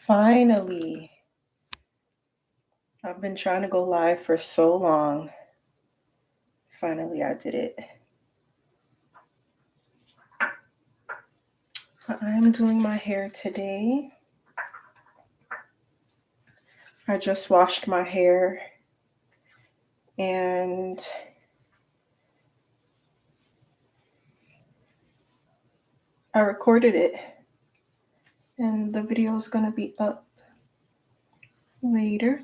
Finally, I've been trying to go live for so long. Finally, I did it. I'm doing my hair today. I just washed my hair and I recorded it. And the video is going to be up later.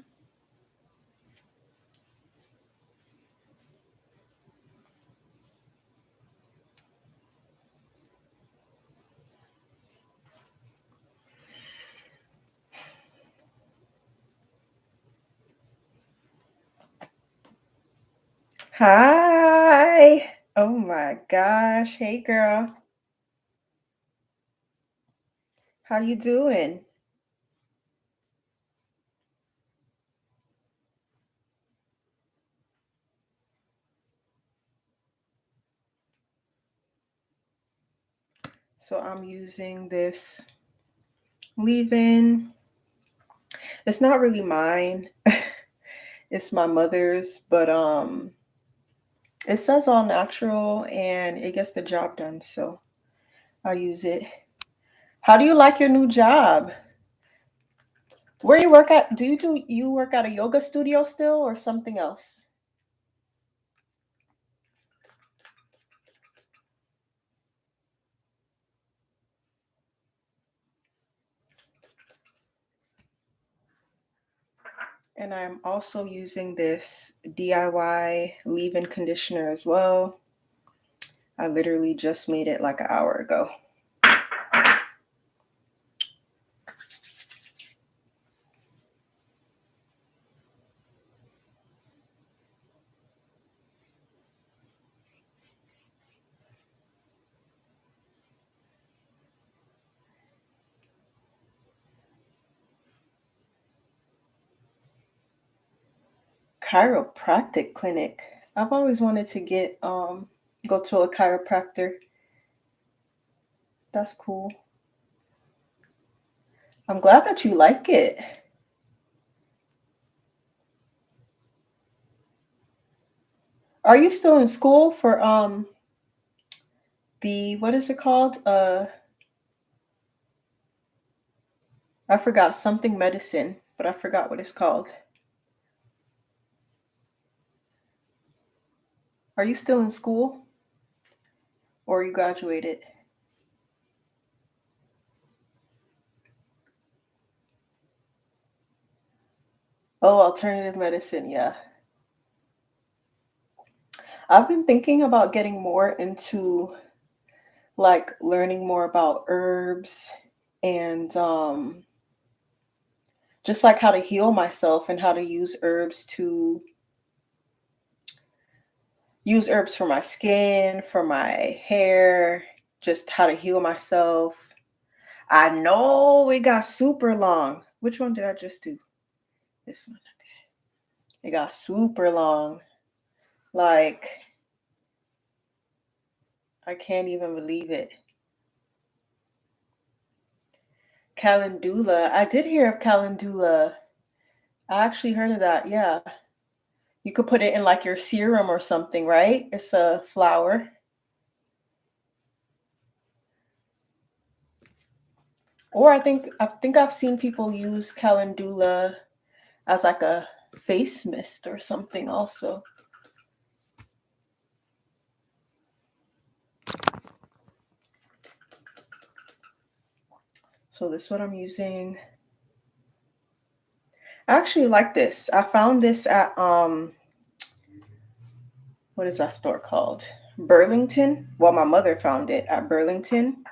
Hi. Oh my gosh. Hey girl. How you doing? So I'm using this leave-in. It's not really mine. It's my mother's, but it says all natural and it gets the job done, so I use it. How do you like your new job? Where you work at? Do you work at a yoga studio still or something else? And I'm also using this DIY leave-in conditioner as well. I literally just made it like an hour ago. Chiropractic clinic. I've always wanted to go to a chiropractor. That's cool. I'm glad that you like it. Are you still in school for the what is it called? I forgot something medicine, but I forgot what it's called. Are you still in school or you graduated? Oh, alternative medicine, yeah. I've been thinking about getting more into like learning more about herbs and just like how to heal myself and how to use herbs for my skin, for my hair, just how to heal myself. I know it got super long. Which one did I just do? This one. It got super long. Like, I can't even believe it. Calendula. I did hear of calendula. I actually heard of that. Yeah. You could put it in like your serum or something, right? It's a flower. Or I think I've seen people use calendula as like a face mist or something also. So this is what I'm using. I actually like this. I found this at what is that store called? Burlington. Well, my mother found it at Burlington.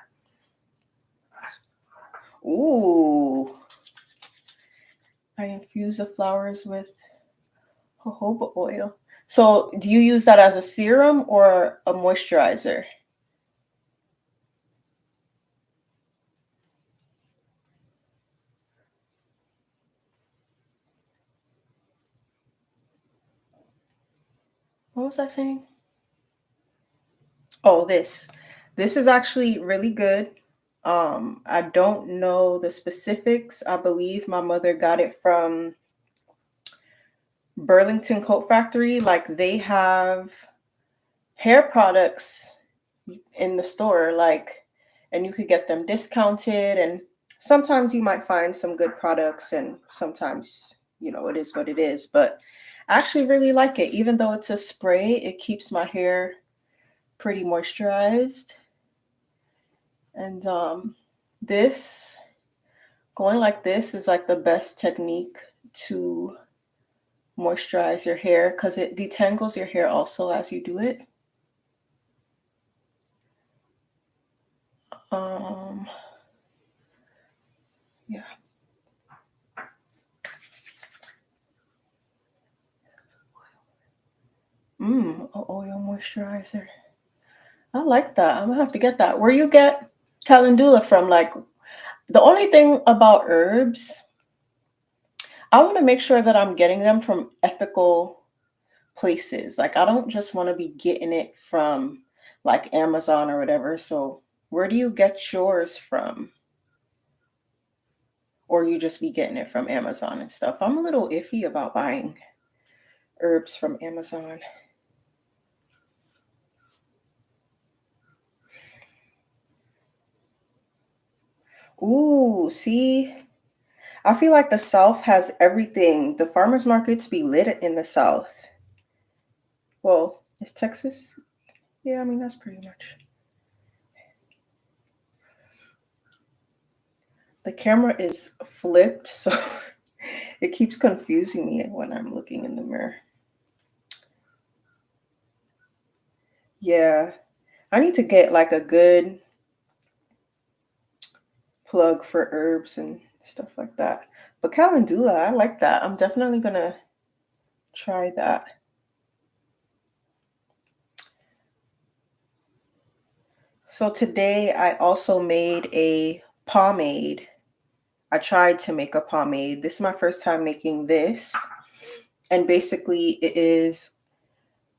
Ooh. I infuse the flowers with jojoba oil. So, do you use that as a serum or a moisturizer? What was I saying? Oh, this. This is actually really good. I don't know the specifics. I believe my mother got it from Burlington Coat Factory. Like they have hair products in the store, like, and you could get them discounted. And sometimes you might find some good products, and sometimes, it is what it is. But I actually really like it. Even though it's a spray, it keeps my hair pretty moisturized. And this going like this is like the best technique to moisturize your hair because it detangles your hair also as you do it. Um, yeah. Oil moisturizer. I like that. I'm gonna have to get that. Where you get calendula from? Like the only thing about herbs, I want to make sure that I'm getting them from ethical places. Like I don't just want to be getting it from like Amazon or whatever. So where do you get yours from? Or you just be getting it from Amazon and stuff? I'm a little iffy about buying herbs from Amazon. Ooh, see, I feel like the South has everything. The farmers markets be lit in the South. Well, is Texas? Yeah, I mean, that's pretty much. The camera is flipped, so it keeps confusing me when I'm looking in the mirror. Yeah, I need to get like a good plug for herbs and stuff like that. But calendula, I like that. I'm definitely gonna try that. So today I also made a pomade. I tried to make a pomade. This is my first time making this. And basically it is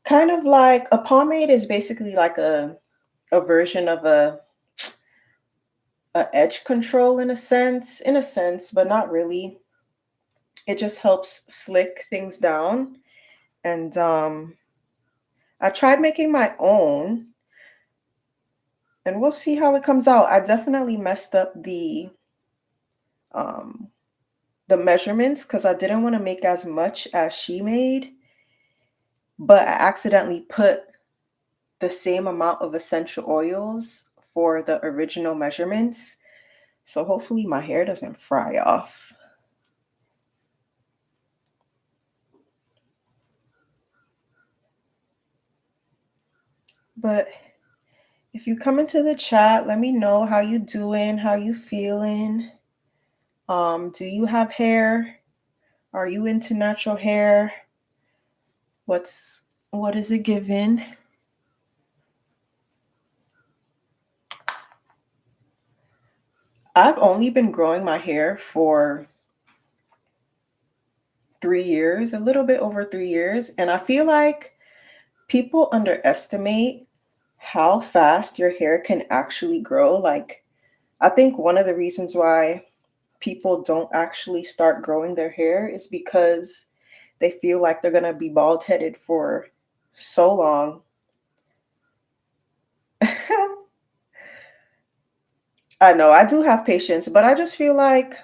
kind of like a pomade is basically like a version of a edge control in a sense, but not really. It just helps slick things down. And I tried making my own, and we'll see how it comes out. I definitely messed up um the measurements because I didn't want to make as much as she made, but I accidentally put the same amount of essential oils for the original measurements. So hopefully my hair doesn't fry off. But if you come into the chat, let me know how you doing, how you feeling. Do you have hair? Are you into natural hair? What is it given? I've only been growing my hair for 3 years, a little bit over 3 years, and I feel like people underestimate how fast your hair can actually grow. Like, I think one of the reasons why people don't actually start growing their hair is because they feel like they're going to be bald headed for so long. I know I do have patience, but I just feel like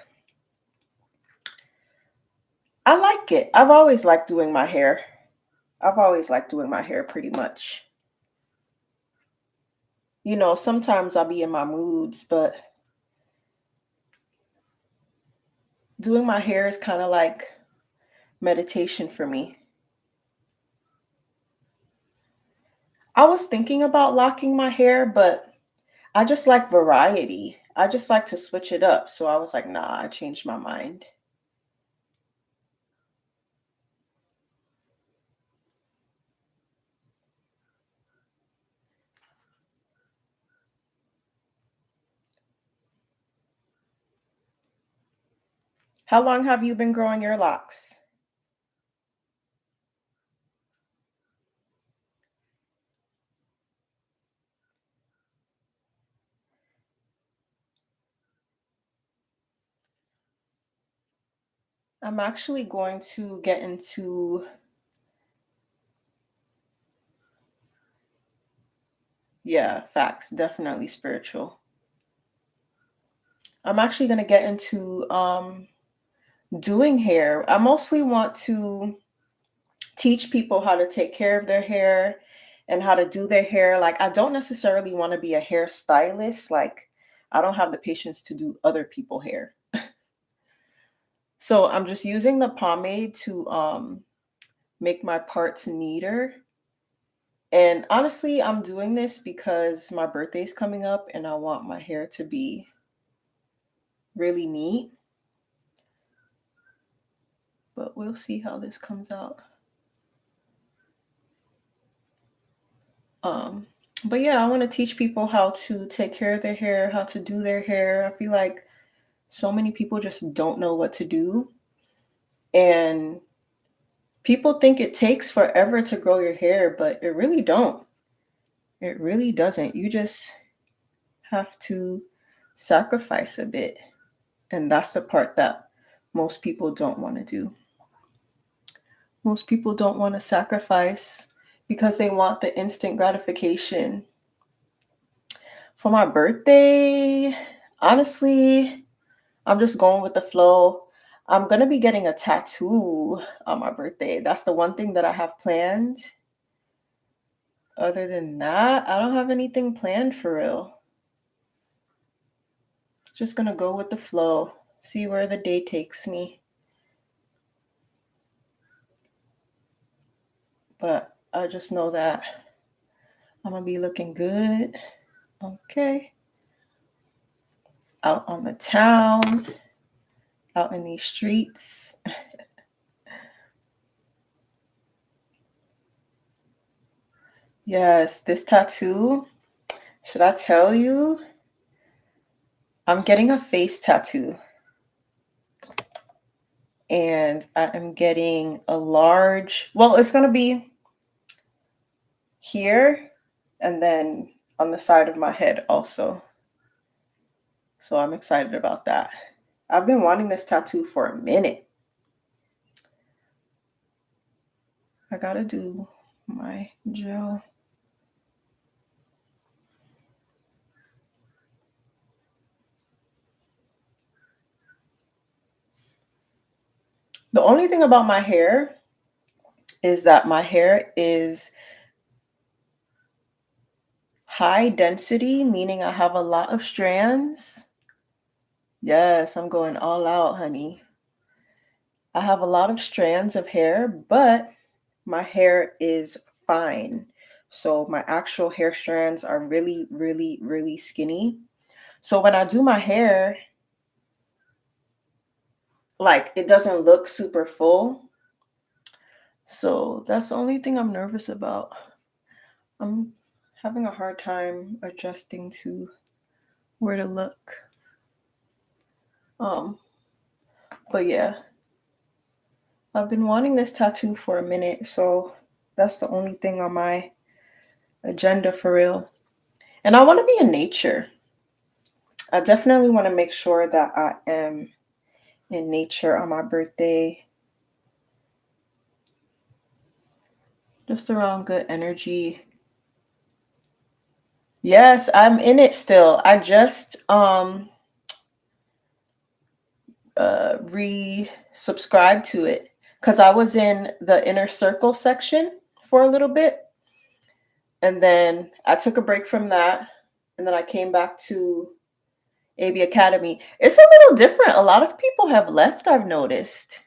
I like it. I've always liked doing my hair. I've always liked doing my hair pretty much. Sometimes I'll be in my moods, but doing my hair is kind of like meditation for me. I was thinking about locking my hair, but I just like variety. I just like to switch it up. So I was like, nah, I changed my mind. How long have you been growing your locks? I'm actually going to get into, yeah, facts, definitely spiritual. I'm actually going to get into doing hair. I mostly want to teach people how to take care of their hair and how to do their hair. Like, I don't necessarily want to be a hairstylist. Like, I don't have the patience to do other people hair. So I'm just using the pomade to make my parts neater. And honestly, I'm doing this because my birthday's coming up and I want my hair to be really neat. But we'll see how this comes out. Um, but yeah, I want to teach people how to take care of their hair, how to do their hair. I feel like so many people just don't know what to do. And people think it takes forever to grow your hair, but it really don't. It really doesn't. You just have to sacrifice a bit. And that's the part that most people don't want to do. Most people don't want to sacrifice because they want the instant gratification. For my birthday, honestly, I'm just going with the flow. I'm going to be getting a tattoo on my birthday. That's the one thing that I have planned. Other than that, I don't have anything planned for real. Just going to go with the flow, see where the day takes me. But I just know that I'm going to be looking good. Okay. Out on the town, out in these streets. Yes, this tattoo, should I tell you? I'm getting a face tattoo. And I am getting a large, well, it's going to be here and then on the side of my head also. So I'm excited about that. I've been wanting this tattoo for a minute. I gotta do my gel. The only thing about my hair is that my hair is high density, meaning I have a lot of strands. Yes, I'm going all out, honey. I have a lot of strands of hair, but my hair is fine. So my actual hair strands are really, really, really skinny. So when I do my hair, like it doesn't look super full. So that's the only thing I'm nervous about. I'm having a hard time adjusting to where to look. Um, but yeah, I've been wanting this tattoo for a minute, so that's the only thing on my agenda for real. And I want to be in nature. I definitely want to make sure that I am in nature on my birthday. Just around good energy. Yes, I'm in it still. I just re-subscribed to it because I was in the inner circle section for a little bit. And then I took a break from that. And then I came back to AB Academy. It's a little different. A lot of people have left, I've noticed.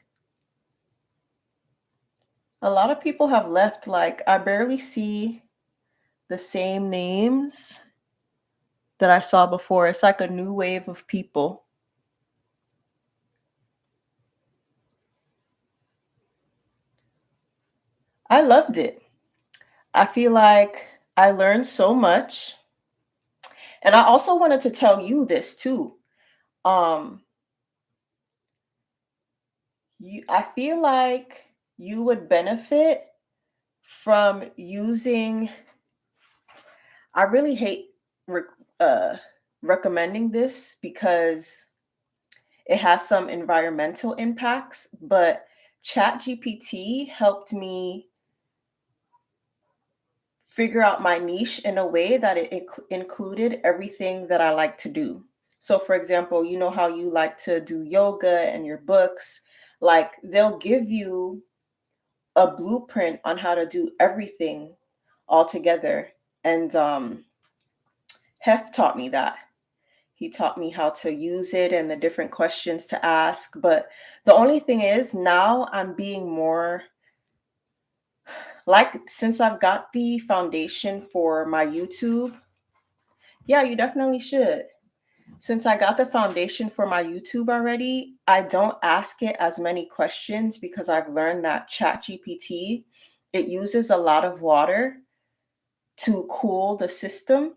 A lot of people have left. Like, I barely see the same names that I saw before. It's like a new wave of people. I loved it. I feel like I learned so much. And I also wanted to tell you this too. Um, I feel like you would benefit from using. I really hate uh, recommending this because it has some environmental impacts, but ChatGPT helped me figure out my niche in a way that it included everything that I like to do. So, for example, you know how you like to do yoga and your books, like they'll give you a blueprint on how to do everything all together. And Hef taught me that. He taught me how to use it and the different questions to ask. But the only thing is, now I'm being more like, since I've got the foundation for my YouTube. Yeah, you definitely should. Since I got the foundation for my YouTube already, I don't ask it as many questions because I've learned that ChatGPT, it uses a lot of water to cool the system.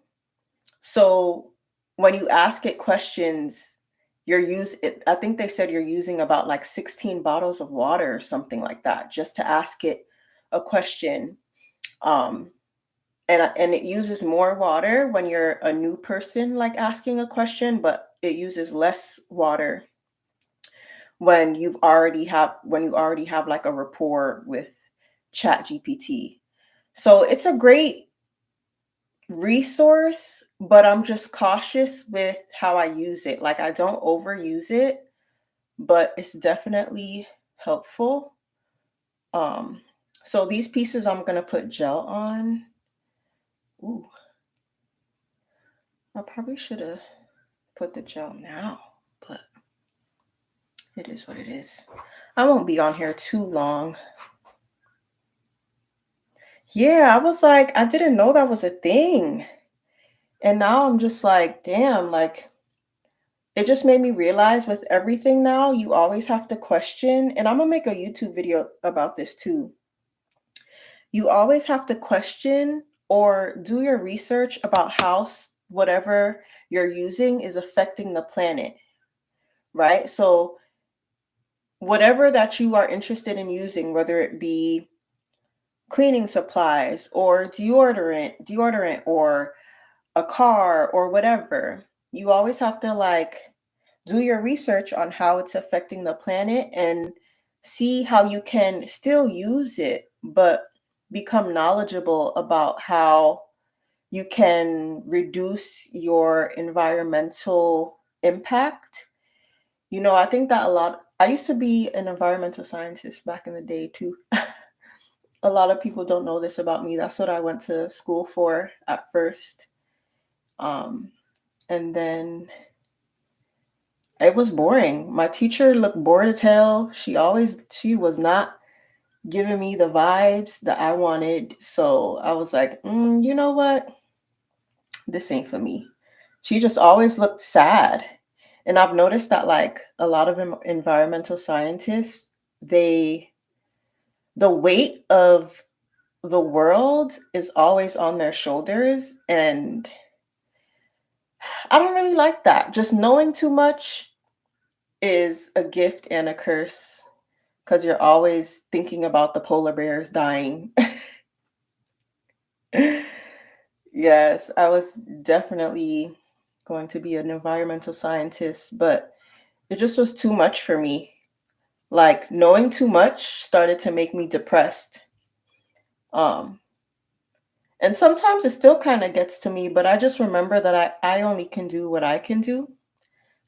So when you ask it questions, I think they said you're using about like 16 bottles of water or something like that just to ask it a question. Um, and it uses more water when you're a new person like asking a question, but it uses less water when you already have like a rapport with Chat GPT. So it's a great resource, but I'm just cautious with how I use it. Like, I don't overuse it, but it's definitely helpful. um so these pieces I'm gonna put gel on. Ooh, I probably should have put the gel now, but it is what it is. I won't be on here too long. Yeah, I was like, I didn't know that was a thing. And now I'm just like, damn, like it just made me realize with everything now, you always have to question. And I'm gonna make a YouTube video about this too. You always have to question or do your research about how whatever you're using is affecting the planet, right? So whatever that you are interested in using, whether it be cleaning supplies or deodorant or a car or whatever, you always have to like do your research on how it's affecting the planet and see how you can still use it, but become knowledgeable about how you can reduce your environmental impact. I think that I used to be an environmental scientist back in the day too. A lot of people don't know this about me. That's what I went to school for at first. Um, and then it was boring. My teacher looked bored as hell. She was not giving me the vibes that I wanted. So I was like, you know what? This ain't for me. She just always looked sad. And I've noticed that like a lot of environmental scientists, the weight of the world is always on their shoulders. And I don't really like that. Just knowing too much is a gift and a curse because you're always thinking about the polar bears dying. Yes, I was definitely going to be an environmental scientist, but it just was too much for me. Like knowing too much started to make me depressed. Um, and sometimes it still kind of gets to me, but I just remember that I only can do what I can do.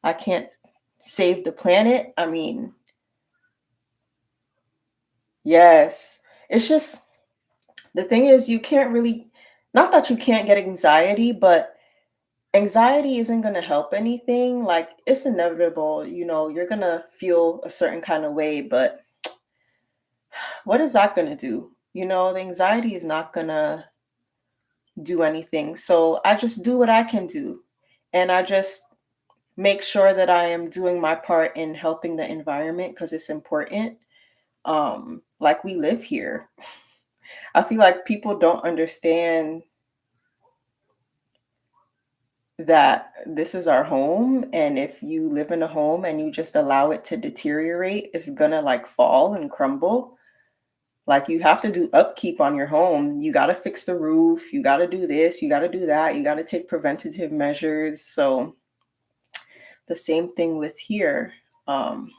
I can't save the planet. I mean, yes, it's just the thing is, you can't really, not that you can't get anxiety, but anxiety isn't going to help anything. Like, it's inevitable, you're going to feel a certain kind of way, but what is that going to do? The anxiety is not going to do anything. So I just do what I can do. And I just make sure that I am doing my part in helping the environment because it's important. Like, we live here. I feel like people don't understand that this is our home, and if you live in a home and you just allow it to deteriorate, it's gonna like fall and crumble. Like, you have to do upkeep on your home. You got to fix the roof, you got to do this, you got to do that, you got to take preventative measures. So the same thing with here. Um,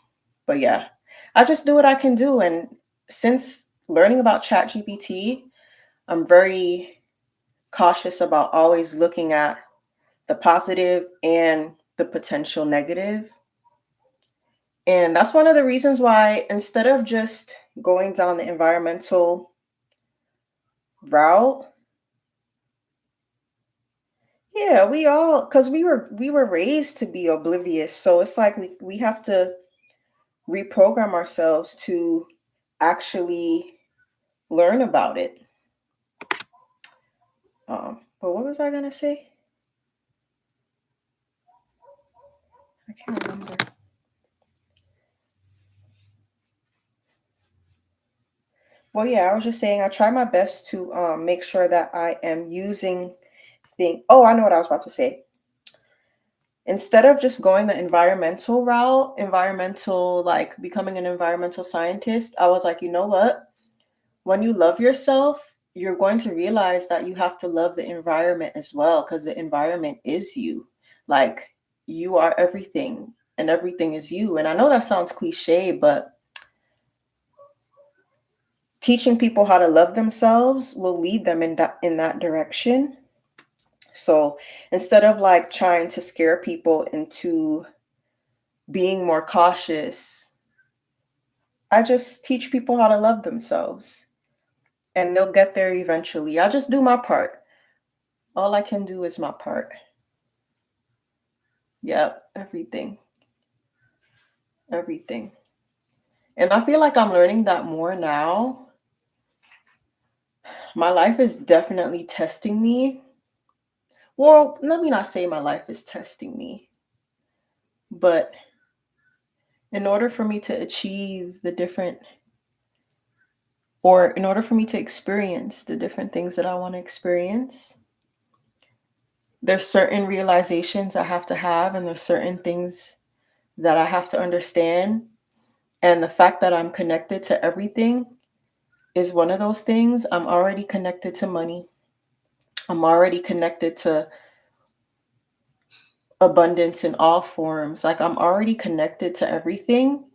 but yeah, I just do what I can do. And since learning about ChatGPT, I'm very cautious about always looking at the positive and the potential negative. And that's one of the reasons why instead of just going down the environmental route, yeah, we all because we were raised to be oblivious. So it's like we have to reprogram ourselves to actually learn about it. But what was I gonna say? I can't remember. Well, yeah, I was just saying I try my best to make sure that I am using thing. Oh, I know what I was about to say. Instead of just going the environmental route, environmental, like becoming an environmental scientist, I was like, you know what? When you love yourself, you're going to realize that you have to love the environment as well, because the environment is you. Like, you are everything, and everything is you. And I know that sounds cliche, but teaching people how to love themselves will lead them in that direction. So instead of like trying to scare people into being more cautious, I just teach people how to love themselves, and they'll get there eventually. I just do my part. All I can do is my part. Yep, everything. Everything. And I feel like I'm learning that more now. My life is definitely testing me. Well, let me not say my life is testing me, but in order for me to achieve the different, or in order for me to experience the different things that I want to experience, there's certain realizations I have to have, and there's certain things that I have to understand. And the fact that I'm connected to everything is one of those things. I'm already connected to money. I'm already connected to abundance in all forms. Like, I'm already connected to everything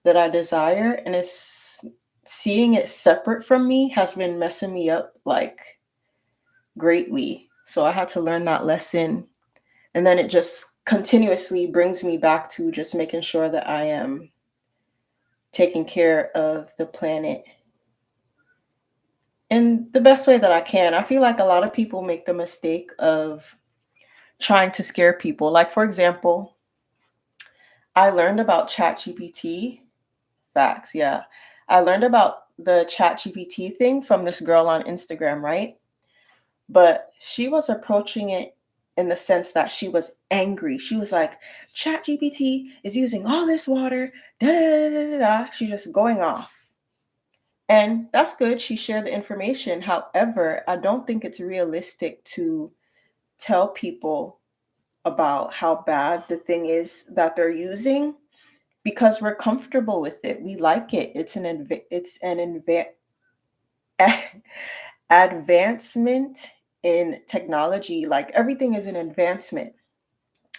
that I desire. And it's seeing it separate from me has been messing me up like greatly. So I had to learn that lesson. And then it just continuously brings me back to just making sure that I am taking care of the planet in the best way that I can. I feel like a lot of people make the mistake of trying to scare people. Like, for example, I learned about ChatGPT. Facts, yeah. I learned about the ChatGPT thing from this girl on Instagram, right? But she was approaching it in the sense that she was angry. She was like, ChatGPT is using all this water, da da da da da da. She's just going off. And that's good. She shared the information. However, I don't think it's realistic to tell people about how bad the thing is that they're using, because we're comfortable with it. We like it. It's an advancement in technology. Like, everything is an advancement.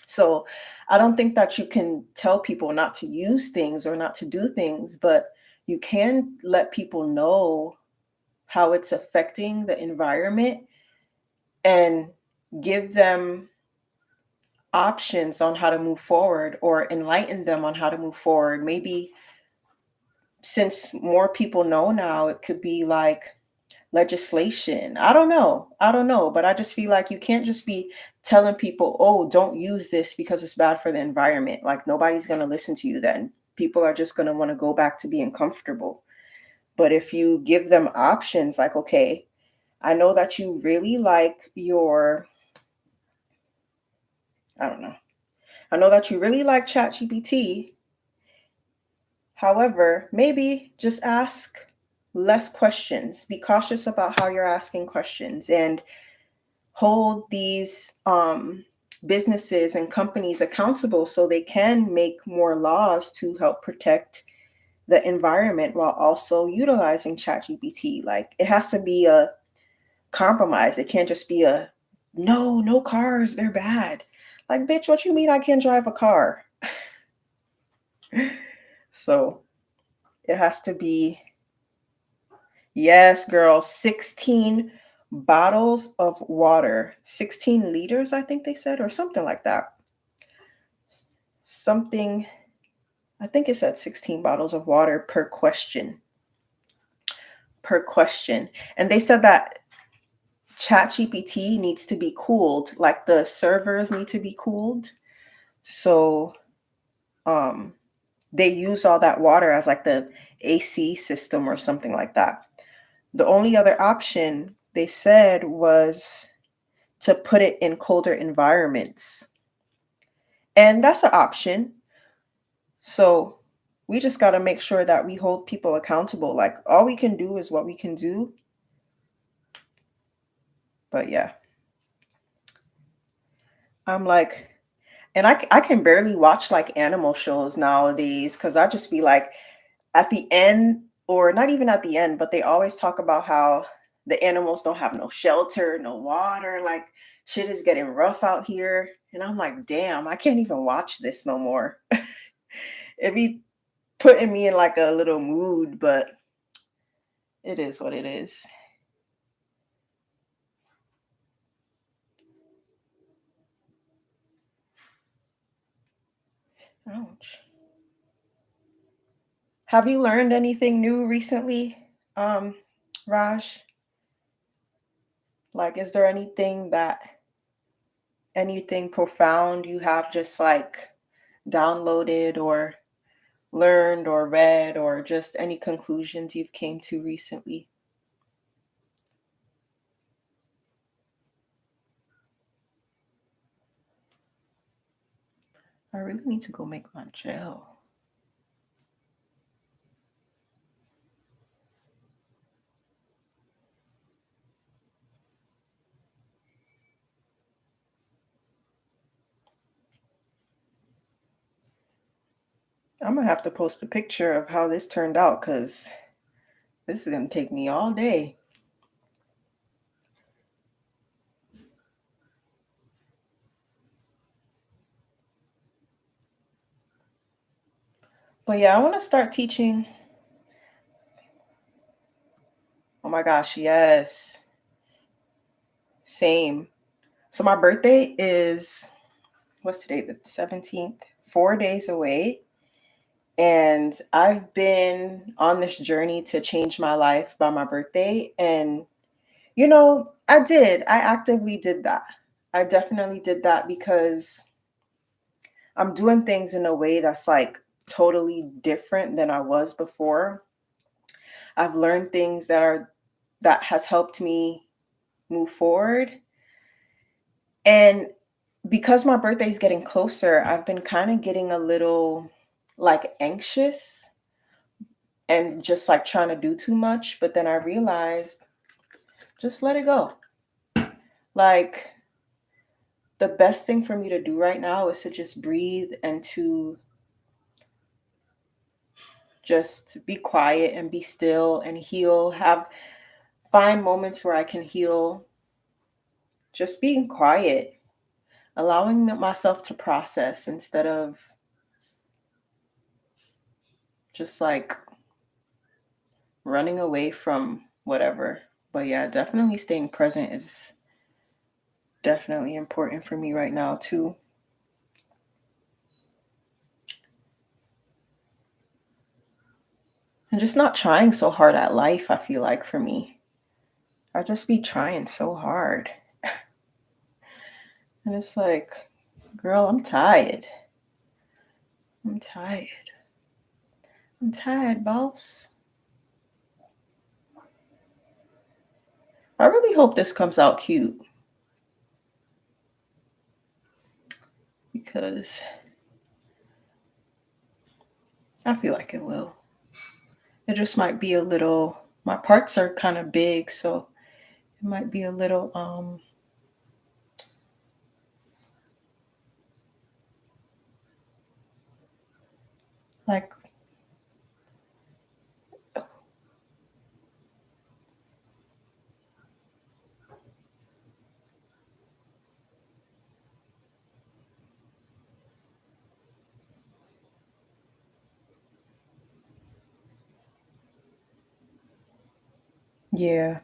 So I don't think that you can tell people not to use things or not to do things, but you can let people know how it's affecting the environment, and give them options on how to move forward, or enlighten them on how to move forward. Maybe since more people know now, it could be like legislation. I don't know. I don't know. But I just feel like you can't just be telling people, oh, don't use this because it's bad for the environment. Like, nobody's going to listen to you then. People are just going to want to go back to being comfortable. But if you give them options, like, okay, I know that you really like I don't know. I know that you really like ChatGPT. However, maybe just ask less questions. Be cautious about how you're asking questions, and hold these businesses and companies accountable so they can make more laws to help protect the environment while also utilizing ChatGPT. Like, it has to be a compromise. It can't just be a no, no cars, they're bad. Like, bitch, what you mean I can't drive a car? So it has to be, yes, girl, 16 bottles of water, 16 liters, I think they said, or something like that. Something, I think it said 16 bottles of water per question. Per question. And they said that ChatGPT needs to be cooled, like the servers need to be cooled. So um they use all that water as like the AC system or something like that. The only other option they said was to put it in colder environments. And that's an option. So we just got to make sure that we hold people accountable. Like all we can do is what we can do. But yeah, I'm like, and I can barely watch like animal shows nowadays because I just be like, at the end, or not even at the end, but they always talk about how the animals don't have no shelter, no water, like shit is getting rough out here. And I'm like, damn, I can't even watch this no more. It be putting me in like a little mood, but it is what it is. Ouch. Have you learned anything new recently, um, Raj? Like, is there anything profound you have just like downloaded or learned or read, or just any conclusions you've came to recently? I really need to go make my gel. I'm gonna have to post a picture of how this turned out because this is gonna take me all day. But yeah, I want to start teaching. Oh my gosh, yes. Same. So my birthday is, what's today? The 17th, 4 days away. And I've been on this journey to change my life by my birthday. And, I did. I actively did that. I definitely did that because I'm doing things in a way that's like totally different than I was before. I've learned things that has helped me move forward. And because my birthday is getting closer, I've been kind of getting a little like anxious and just like trying to do too much. But then I realized just let it go. Like the best thing for me to do right now is to just breathe and to just be quiet and be still and heal, find moments where I can heal, just being quiet, allowing myself to process instead of just like running away from whatever. But yeah, definitely staying present is definitely important for me right now too. And just not trying so hard at life, I feel like for me. I just be trying so hard. And it's like, girl, I'm tired. I'm tired. I'm tired, boss. I really hope this comes out cute because I feel like it will. It just might be a little, my parts are kind of big, so it might be a little like, Yeah.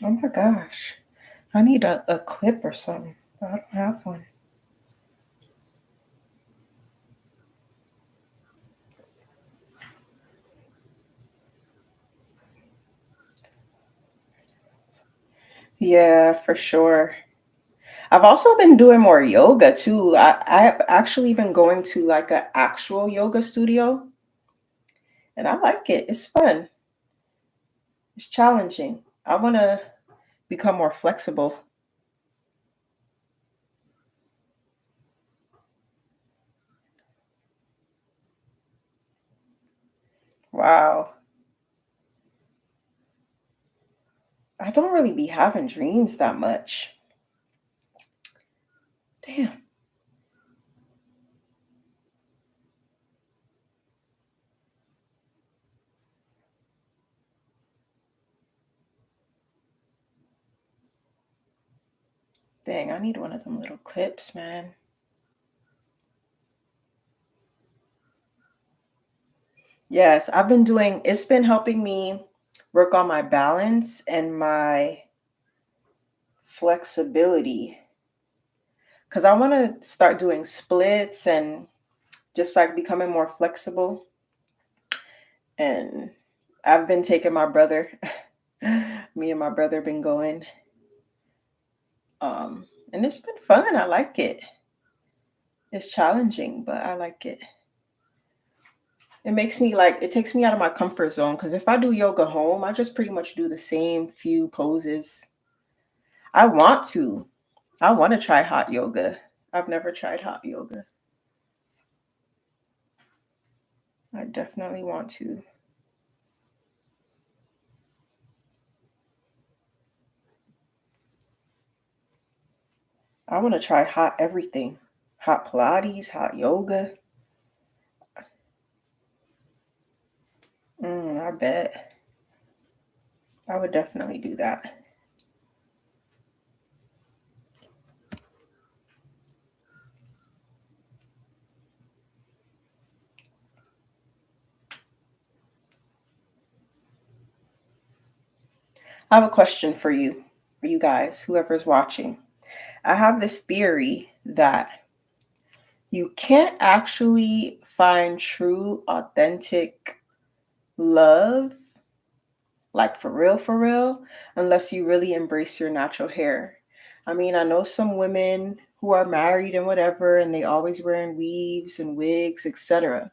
Oh my gosh. I need a clip or something. I don't have one. Yeah, for sure. I've also been doing more yoga too. I've actually been going to like an actual yoga studio and I like it. It's fun. It's challenging. I want to become more flexible. Wow. I don't really be having dreams that much. Damn. Dang, I need one of them little clips, man. Yes, I've been doing it's been helping me work on my balance and my flexibility cuz I want to start doing splits and just like becoming more flexible and I've been taking my brother me and my brother been going and it's been fun. I like it. It's challenging, but I like it. It makes me like it takes me out of my comfort zone because if I do yoga home, I just pretty much do the same few poses. I want to. I want to try hot yoga. I've never tried hot yoga. I definitely want to. I want to try hot everything. Hot Pilates, hot yoga. I bet. I would definitely do that. I have a question for you guys, whoever's watching. I have this theory that you can't actually find true, authentic love, like for real, unless you really embrace your natural hair. I mean, I know some women who are married and whatever, and they always wearing weaves and wigs, etc.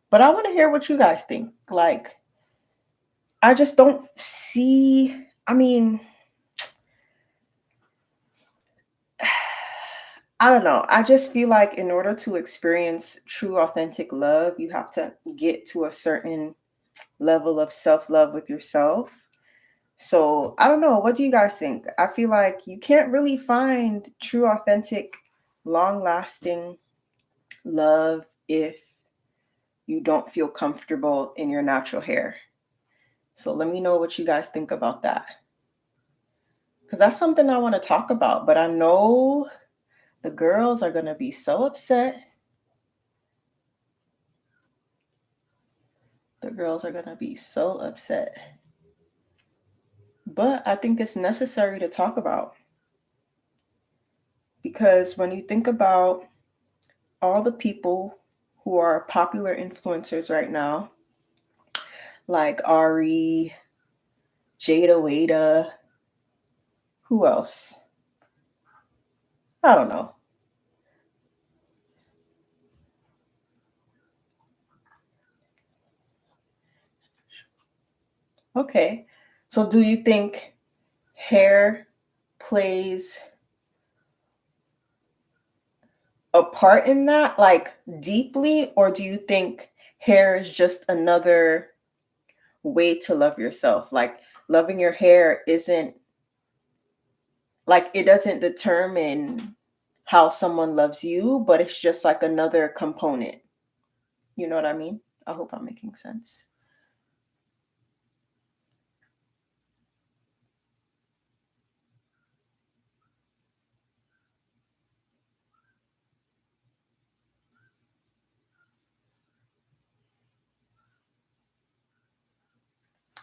But I want to hear what you guys think. Like, I just don't see, I mean, I don't know. I just feel like in order to experience true, authentic love, you have to get to a certain level of self love with yourself. So I don't know. What do you guys think? I feel like you can't really find true, authentic, long lasting love if you don't feel comfortable in your natural hair. So let me know what you guys think about that. Because that's something I want to talk about. But I know the girls are going to be so upset. The girls are going to be so upset. But I think it's necessary to talk about because when you think about all the people who are popular influencers right now, like Ari, Jada Wada, who else? I don't know. Okay. So do you think hair plays a part in that, like deeply, or do you think hair is just another way to love yourself? Like loving your hair isn't like it doesn't determine how someone loves you, but it's just like another component. You know what I mean? I hope I'm making sense.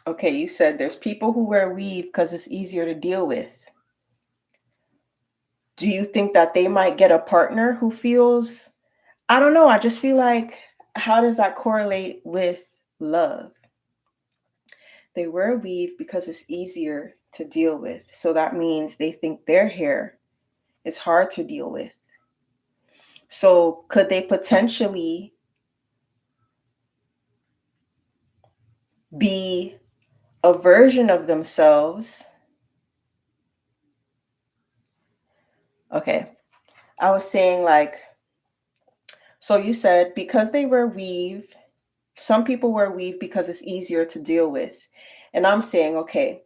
Okay, you said there's people who wear weave because it's easier to deal with. Do you think that they might get a partner who feels, I don't know, I just feel like, how does that correlate with love? They wear weave because it's easier to deal with. So that means they think their hair is hard to deal with. So could they potentially be a version of themselves? Okay, I was saying, like, so you said because they wear weave, some people wear weave because it's easier to deal with. And I'm saying, okay,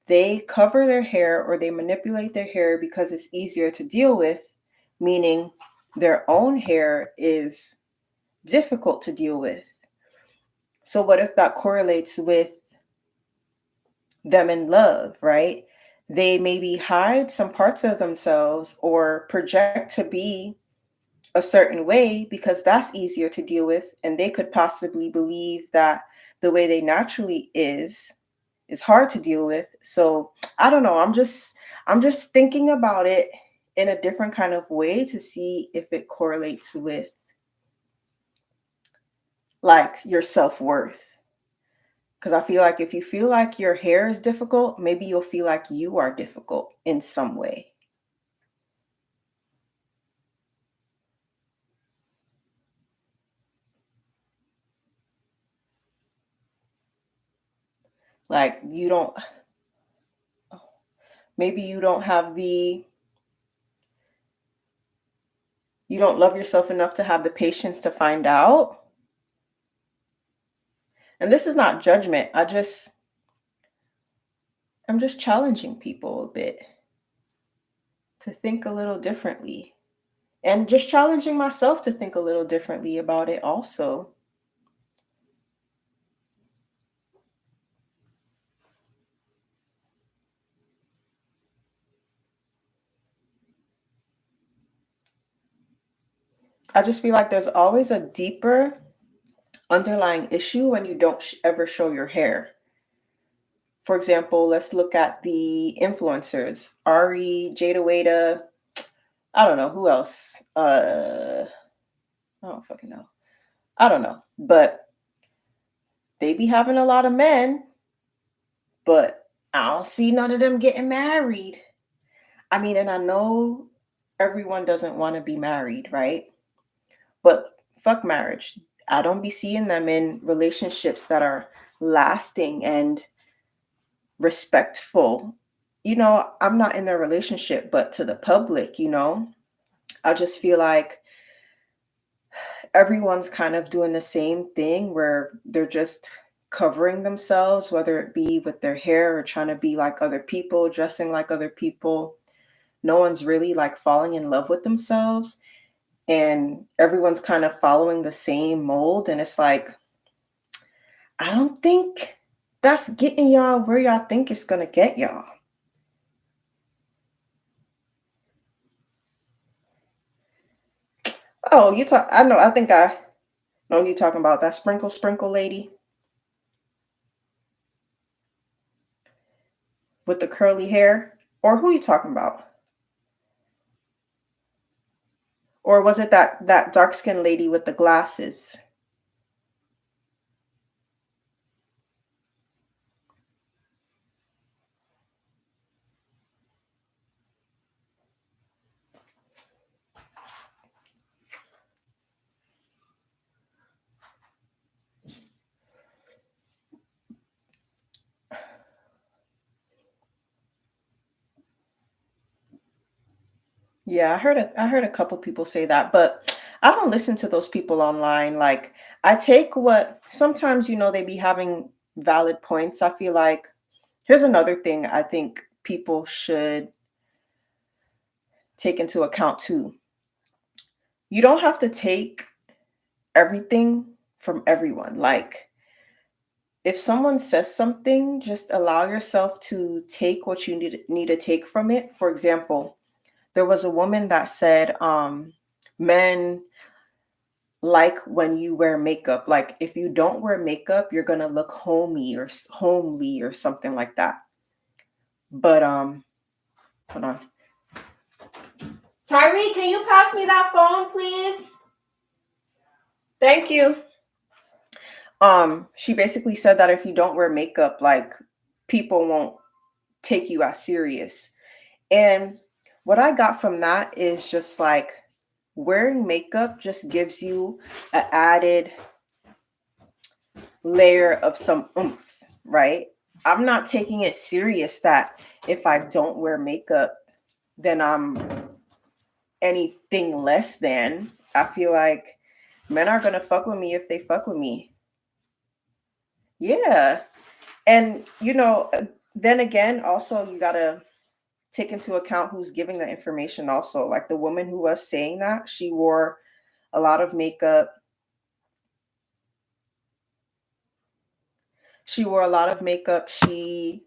they cover their hair or they manipulate their hair because it's easier to deal with, meaning their own hair is difficult to deal with. So, what if that correlates with them in love, right? They maybe hide some parts of themselves or project to be a certain way because that's easier to deal with. And they could possibly believe that the way they naturally is hard to deal with. So I don't know. I'm just thinking about it in a different kind of way to see if it correlates with like your self-worth. Because I feel like if you feel like your hair is difficult, maybe you'll feel like you are difficult in some way. Like you don't, maybe you don't have you don't love yourself enough to have the patience to find out. And this is not judgment. I'm just challenging people a bit to think a little differently and just challenging myself to think a little differently about it also. I just feel like there's always a deeper underlying issue when you don't ever show your hair. For example, let's look at the influencers, Ari, Jada Wada, I don't know who else. I don't fucking know. I don't know. But they be having a lot of men, but I don't see none of them getting married. I mean, and I know everyone doesn't want to be married, right? But fuck marriage. I don't be seeing them in relationships that are lasting and respectful. I'm not in their relationship, but to the public, I just feel like everyone's kind of doing the same thing where they're just covering themselves, whether it be with their hair or trying to be like other people, dressing like other people. No one's really like falling in love with themselves, and everyone's kind of following the same mold. And it's like, I don't think that's getting y'all where y'all think it's gonna get y'all. Oh, you talk. I know. I think I know you talking about that sprinkle lady with the curly hair, or who you talking about? Or was it that dark skinned lady with the glasses? Yeah, I heard a couple people say that, but I don't listen to those people online. Like I take what sometimes they be having valid points. I feel like here's another thing I think people should take into account too. You don't have to take everything from everyone. Like if someone says something, just allow yourself to take what you need to take from it. For example, there was a woman that said men like when you wear makeup. Like if you don't wear makeup, you're gonna look homely or something like that. But hold on. Tyree, can you pass me that phone, please? Thank you. She basically said that if you don't wear makeup, like people won't take you as serious. And what I got from that is just like wearing makeup just gives you an added layer of some oomph, right? I'm not taking it serious that if I don't wear makeup, then I'm anything less than. I feel like men are gonna fuck with me if they fuck with me. Yeah. And then again, also you gotta take into account who's giving the information also. Like the woman who was saying that, she wore a lot of makeup. She wore a lot of makeup. She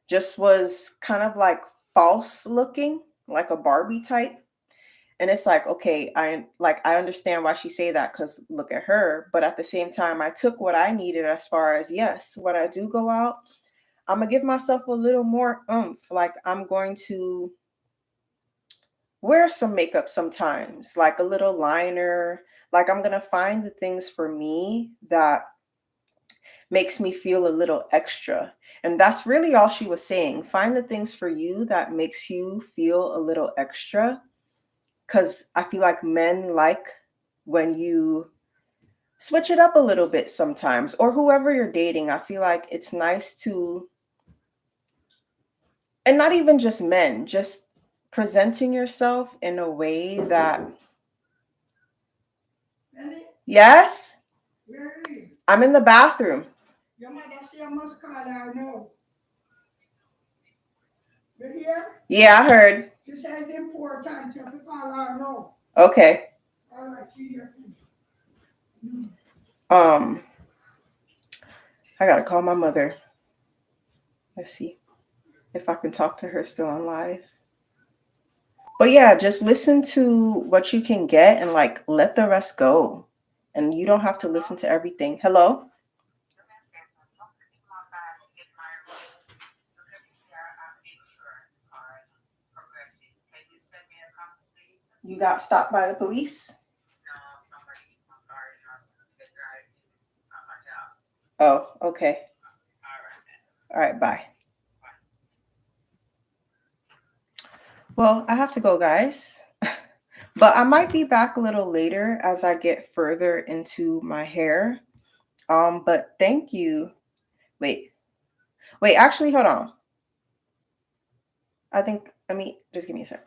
just was kind of like false looking, like a Barbie type. And it's like, okay, I understand why she say that because look at her. But at the same time, I took what I needed as far as yes, when I do go out, I'm gonna give myself a little more oomph. Like I'm going to wear some makeup sometimes, like a little liner. Like I'm gonna find the things for me that makes me feel a little extra. And that's really all she was saying. Find the things for you that makes you feel a little extra. Cause I feel like men like when you switch it up a little bit sometimes, or whoever you're dating. I feel like it's nice to, and not even just men, just presenting yourself in a way that, yes, I'm in the bathroom. Your mother say I must call her now. You hear? Yeah, I heard. She says it's important. You have to call her now. Okay. All right, she here. Um, I gotta call my mother. Let's see if I can talk to her still on live. But yeah, just listen to what you can get and like let the rest go. And you don't have to listen to everything. Hello? You got stopped by the police? Oh, okay. All right, bye. Well, I have to go, guys. But I might be back a little later as I get further into my hair. But thank you. Wait. Wait, actually, hold on. I think let me just give me a sec.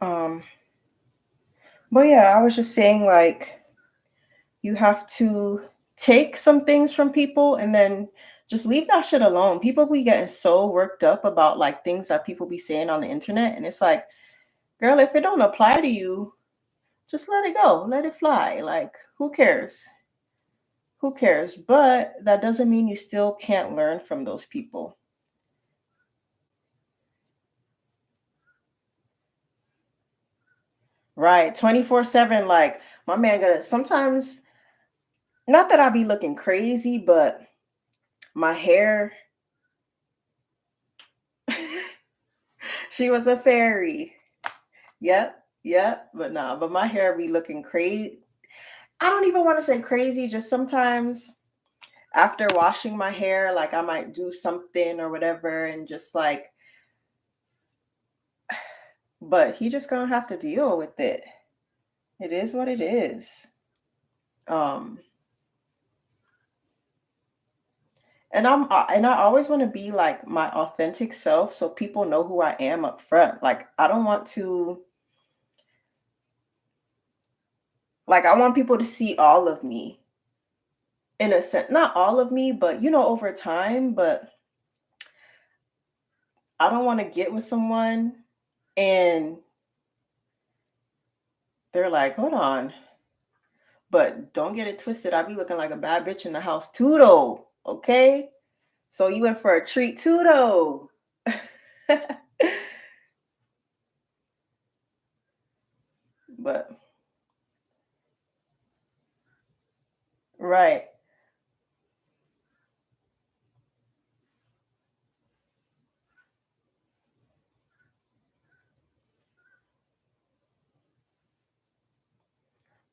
Um, but yeah, I was just saying like you have to take some things from people and then just leave that shit alone. People be getting so worked up about like things that people be saying on the internet, and it's like, girl, if it don't apply to you, just let it go, let it fly. Like, who cares? Who cares? But that doesn't mean you still can't learn from those people. Right. 24/7. Like, my man gonna sometimes, not that I be looking crazy, but my hair, she was a fairy. Yep. Yep. But nah, but my hair be looking crazy. I don't even want to say crazy, just sometimes after washing my hair, like I might do something or whatever, and just like, but he just gonna have to deal with it. It is what it is. Um, and I always want to be like my authentic self so people know who I am up front. Like I don't want to like I want people to see all of me in a sense. Not all of me, but over time, but I don't want to get with someone and they're like, "Hold on." But don't get it twisted. I be looking like a bad bitch in the house too though. Okay? So you went for a treat too though. But right.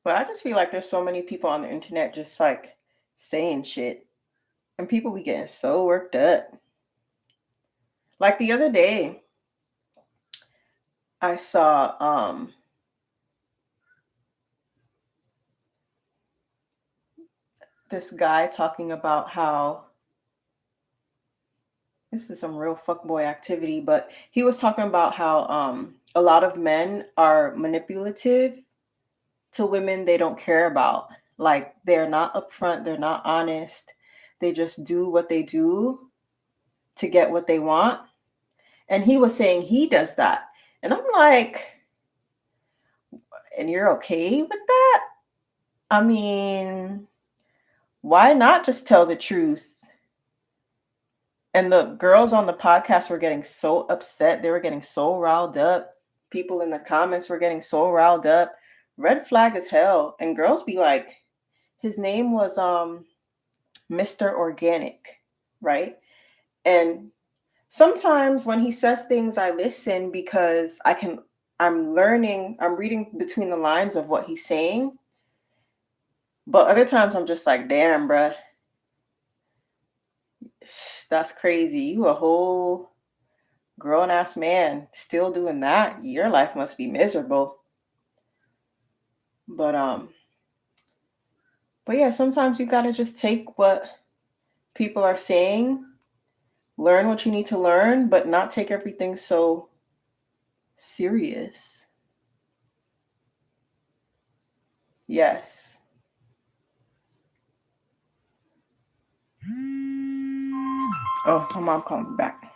But I just feel like there's so many people on the internet just like saying shit. And people be getting so worked up. Like the other day, I saw this guy talking about how this is some real fuckboy activity, but he was talking about how a lot of men are manipulative to women they don't care about. Like they're not upfront, they're not honest. They just do what they do to get what they want. And he was saying he does that. And I'm like, and you're okay with that? I mean, why not just tell the truth? And the girls on the podcast were getting so upset. They were getting so riled up. People in the comments were getting so riled up. Red flag as hell. And girls be like, his name was Mr. Organic, right? And sometimes when he says things, I listen because I'm learning, I'm reading between the lines of what he's saying. But other times I'm just like, damn, bruh, that's crazy. You a whole grown ass man still doing that. Your life must be miserable. But but yeah, sometimes you gotta just take what people are saying, learn what you need to learn, but not take everything so serious. Yes. Oh, my mom called me back.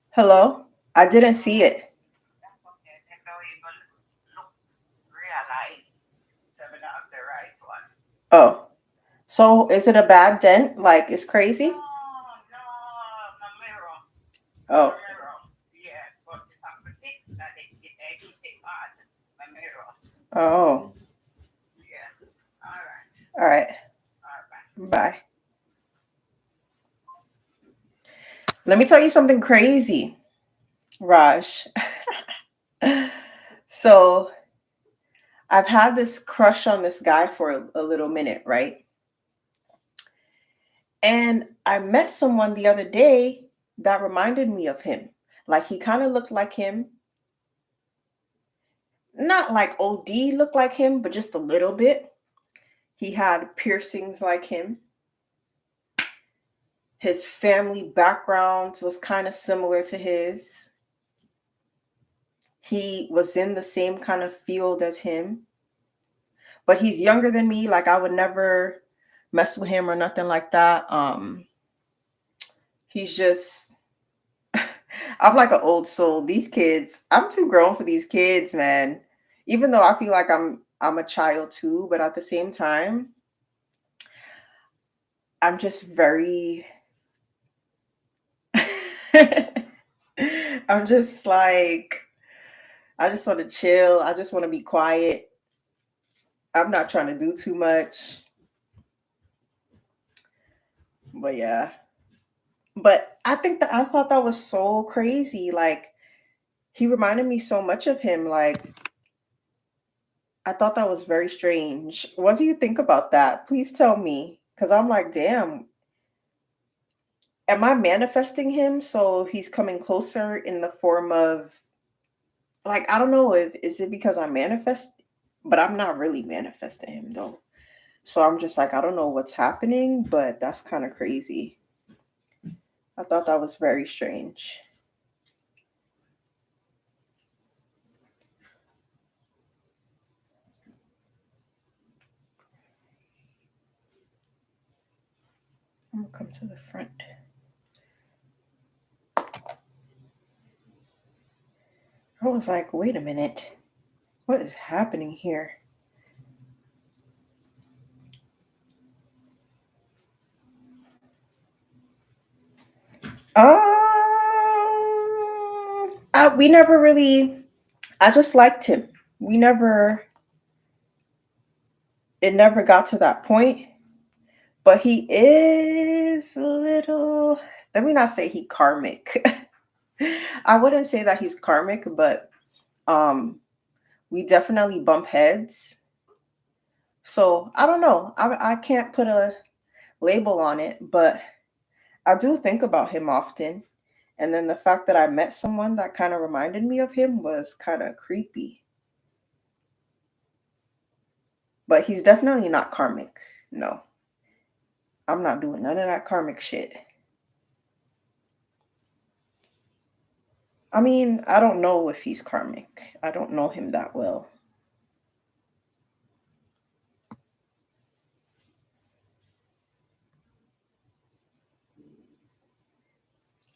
Hello? I didn't see it. Oh. So is it a bad dent? Like it's crazy? Oh. Oh. All right. Bye. Let me tell you something crazy, Raj. So I've had this crush on this guy for a little minute, right? And I met someone the other day that reminded me of him. Like he kind of looked like him. Not like OD looked like him, but just a little bit. He had piercings like him. His family background was kind of similar to his. He was in the same kind of field as him, but he's younger than me. Like I would never mess with him or nothing like that. He's just I'm like an old soul. These kids, I'm too grown for these kids, man. Even though I feel like I'm a child too, but at the same time, I'm just very I'm just like I just want to chill. I just want to be quiet. I'm not trying to do too much. But yeah. But I thought that was so crazy. Like he reminded me so much of him. Like I thought that was very strange. What do you think about that? Please tell me. Cause I'm like, damn, am I manifesting him so he's coming closer in the form of like, I don't know if is it because I manifest, but I'm not really manifesting him though. So I'm just like, I don't know what's happening, but that's kind of crazy. I thought that was very strange. I'm gonna come to the front. I was like, wait a minute. What is happening here? We never really, I just liked him. We never, it never got to that point, but he is a little, let me not say he karmic. I wouldn't say that he's karmic, but um, we definitely bump heads. So I don't know. I can't put a label on it, but I do think about him often. And then the fact that I met someone that kind of reminded me of him was kind of creepy. But he's definitely not karmic. No, I'm not doing none of that karmic shit. I mean, I don't know if he's karmic. I don't know him that well.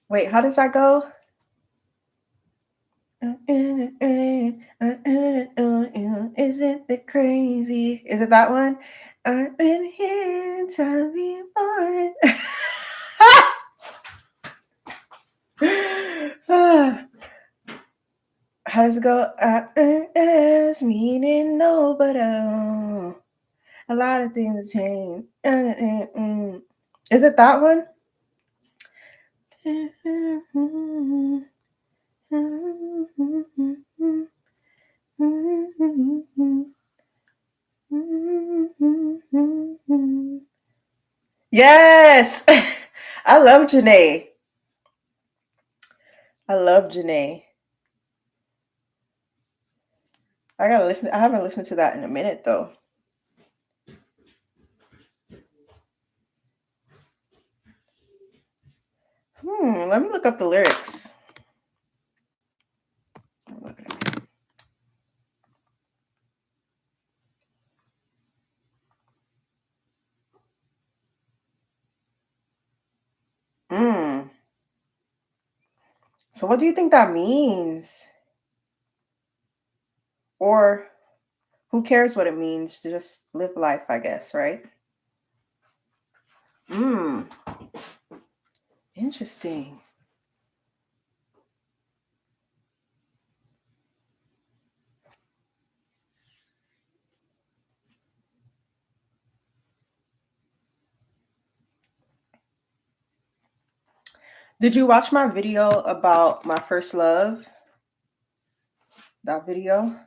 Wait, how does that go? Isn't it crazy? Is it that one? I've been here to be born. How does it go? Meaning no, but a lot of things change. Is it that one? Yes, I love Janae. I love Janae. I gotta listen. I haven't listened to that in a minute though. Let me look up the lyrics. Mm. So what do you think that means? Or who cares what it means? Just live life, I guess, right? Mm. Interesting. Did you watch my video about my first love? That video?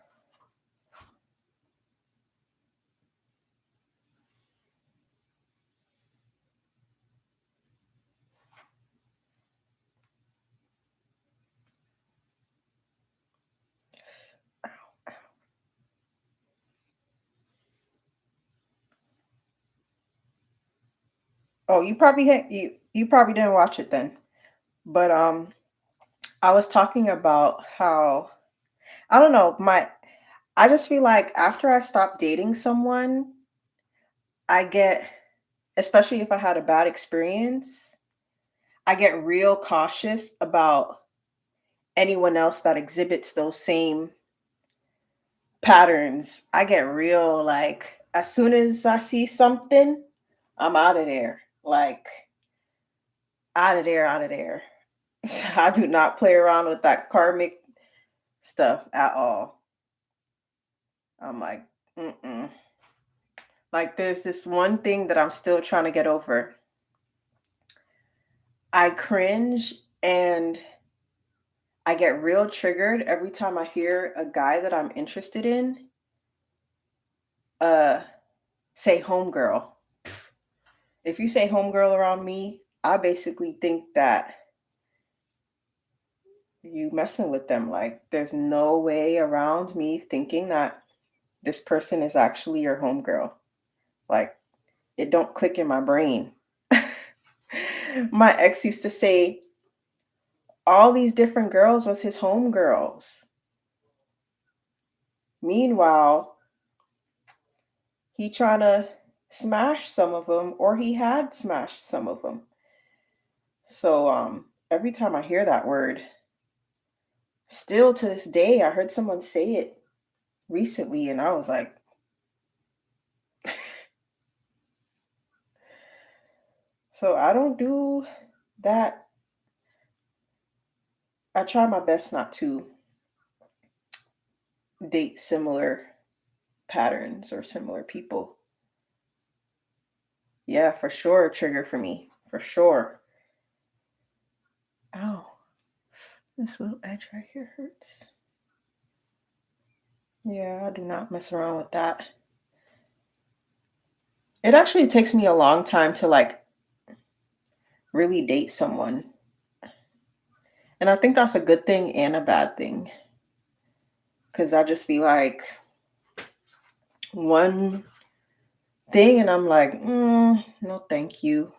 Oh, you probably didn't watch it then. But I was talking about how I don't know, I just feel like after I stop dating someone, I get, especially if I had a bad experience, I get real cautious about anyone else that exhibits those same patterns. I get real like as soon as I see something, I'm out of there. Like out of there, out of there. I do not play around with that karmic stuff at all. I'm like, mm-mm. Like there's this one thing that I'm still trying to get over. I cringe and I get real triggered every time I hear a guy that I'm interested in uh say homegirl. If you say homegirl around me, I basically think that you messing with them. Like, there's no way around me thinking that this person is actually your homegirl. Like, it don't click in my brain. My ex used to say all these different girls was his homegirls. Meanwhile, he trying to smash some of them, or he had smashed some of them. So every time I hear that word, still to this day, I heard someone say it recently, and I was like, so I don't do that. I try my best not to date similar patterns or similar people. Yeah, for sure, a trigger for me, for sure. Ow, this little edge right here hurts. Yeah, I do not mess around with that. It actually takes me a long time to like really date someone. And I think that's a good thing and a bad thing. Cause I just be like one thing and I'm like, no, thank you.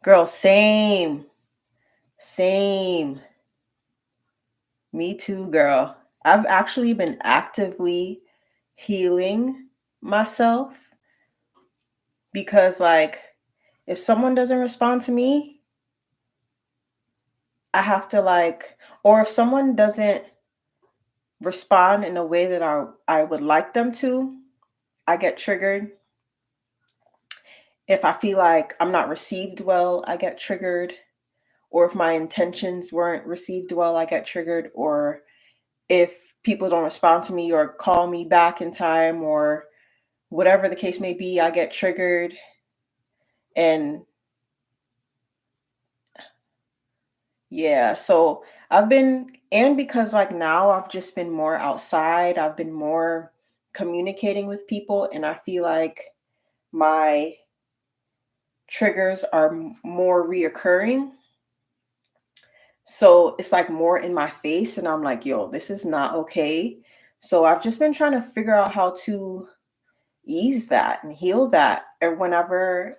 Girl, same. Same. Me too, girl. I've actually been actively healing myself because, like, if someone doesn't respond to me, I have to, like, or if someone doesn't respond in a way that I would like them to, I get triggered. If I feel like I'm not received well, I get triggered. Or if my intentions weren't received well, I get triggered. Or if people don't respond to me or call me back in time or whatever the case may be, I get triggered. And yeah, so I've been, and because like now I've just been more outside, I've been more communicating with people, and I feel like my triggers are more reoccurring. So it's like more in my face, and I'm like, yo, this is not okay. So I've just been trying to figure out how to ease that and heal that. And whenever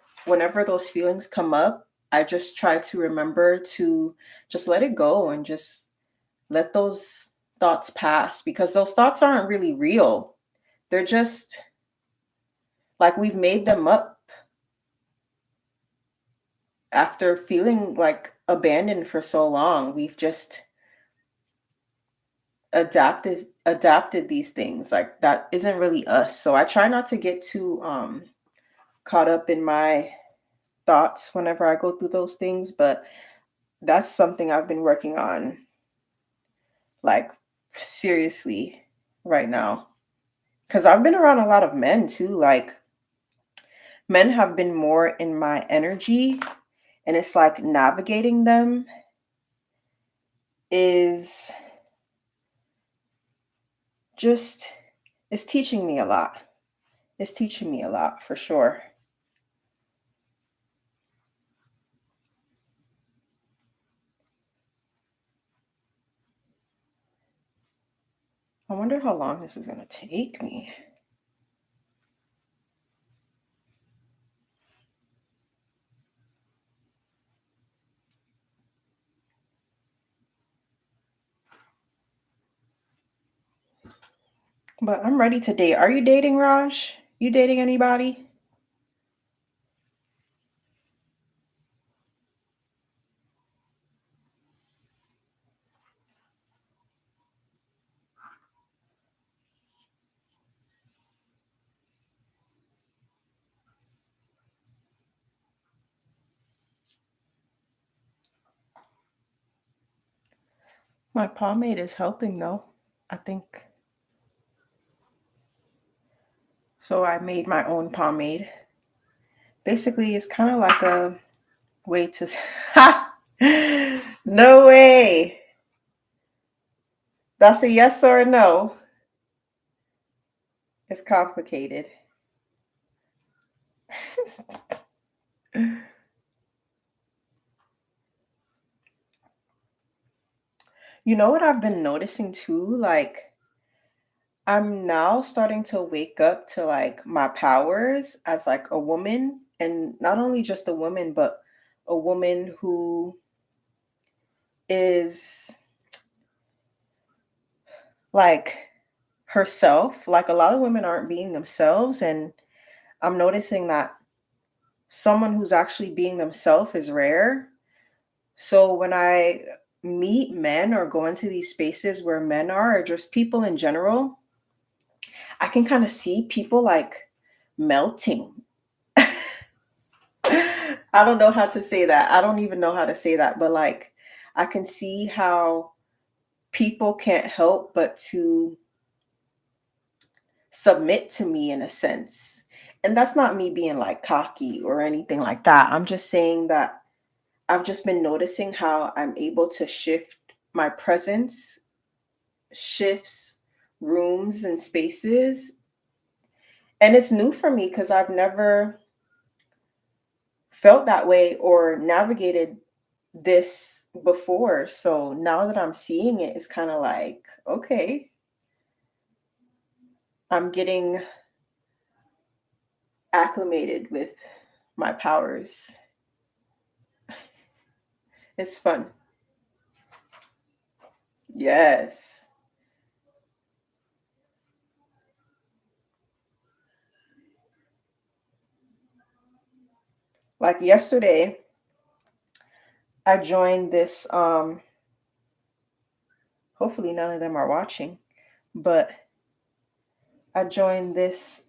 those feelings come up, I just try to remember to just let it go and just let those thoughts pass because those thoughts aren't really real. They're just like we've made them up after feeling like abandoned for so long. We've just adapted these things like that isn't really us. So I try not to get too caught up in my thoughts whenever I go through those things, but that's something I've been working on like seriously right now. Cuz I've been around a lot of men too, like men have been more in my energy, and it's like navigating them is just it's teaching me a lot. It's teaching me a lot for sure. I wonder how long this is going to take me. But I'm ready to date. Are you dating, Raj? You dating anybody? My pomade is helping though. I think so. I made my own pomade. Basically, it's kind of like a way to. No way. That's a yes or a no. It's complicated. You know what I've been noticing too? Like, I'm now starting to wake up to like my powers as like a woman, and not only just a woman, but a woman who is like herself. Like, a lot of women aren't being themselves, and I'm noticing that someone who's actually being themselves is rare. So when I meet men or go into these spaces where men are, or just people in general, I can kind of see people like melting. I don't know how to say that. I don't even know how to say that, but like, I can see how people can't help but to submit to me in a sense. And that's not me being like cocky or anything like that. I'm just saying that I've just been noticing how I'm able to shift my presence, shifts rooms and spaces. And it's new for me because I've never felt that way or navigated this before. So now that I'm seeing it, it's kind of like, okay, I'm getting acclimated with my powers. It's fun. Yes. Like yesterday, I joined this hopefully none of them are watching, but I joined this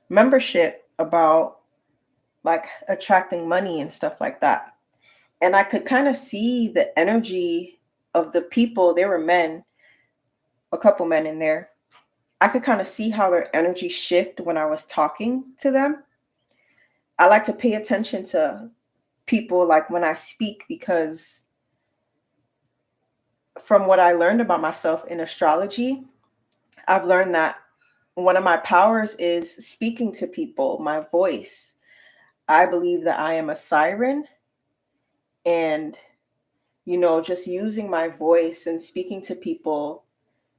membership about like attracting money and stuff like that. And I could kind of see the energy of the people. There were men, a couple men in there. I could kind of see how their energy shift when I was talking to them. I like to pay attention to people like when I speak, because from what I learned about myself in astrology, I've learned that one of my powers is speaking to people, my voice. I believe that I am a siren, and just using my voice and speaking to people